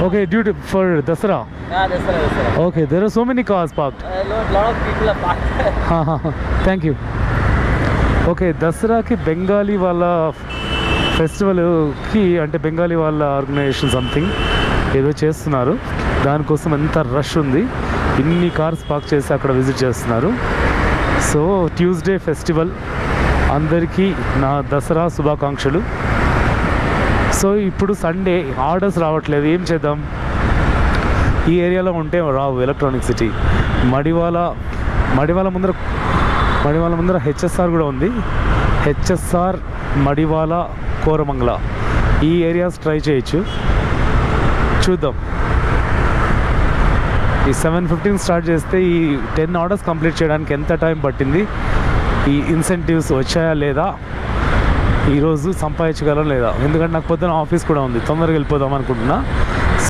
Okay, due to for Dasara. Yeah, Dasara. Okay, there are so many cars parked. Lot of people are parked. Thank you. Okay దసరాకి బెంగాలీ వాళ్ళ ఫెస్టివల్కి అంటే బెంగాలీ వాళ్ళ organisation something ఏదో చేస్తున్నారు, దానికోసం ఎంత రష్ ఉంది, ఇన్ని కార్స్ పార్క్ చేసి అక్కడ విజిట్ చేస్తున్నారు. సో ట్యూస్డే ఫెస్టివల్, అందరికీ నా దసరా శుభాకాంక్షలు. సో ఇప్పుడు సండే ఆర్డర్స్ రావట్లేదు, ఏం చేద్దాం? ఈ ఏరియాలో ఉంటే రావు ఎలక్ట్రానిక్ సిటీ. మడివాల ముందర హెచ్ఎస్ఆర్ కూడా ఉంది. హెచ్ఎస్ఆర్, మడివాల, కోరమంగళ ఈ ఏరియాస్ ట్రై చేయొచ్చు, చూద్దాం. ఈ 7:15 స్టార్ట్ చేస్తే ఈ 10 ఆర్డర్స్ కంప్లీట్ చేయడానికి ఎంత టైం పట్టింది, ఈ ఇన్సెంటివ్స్ వచ్చాయా లేదా, ఈరోజు సంపాదించగలం లేదా, ఎందుకంటే నాకు పొద్దున ఆఫీస్ కూడా ఉంది, తొందరగా వెళ్ళిపోదాం అనుకుంటున్నా.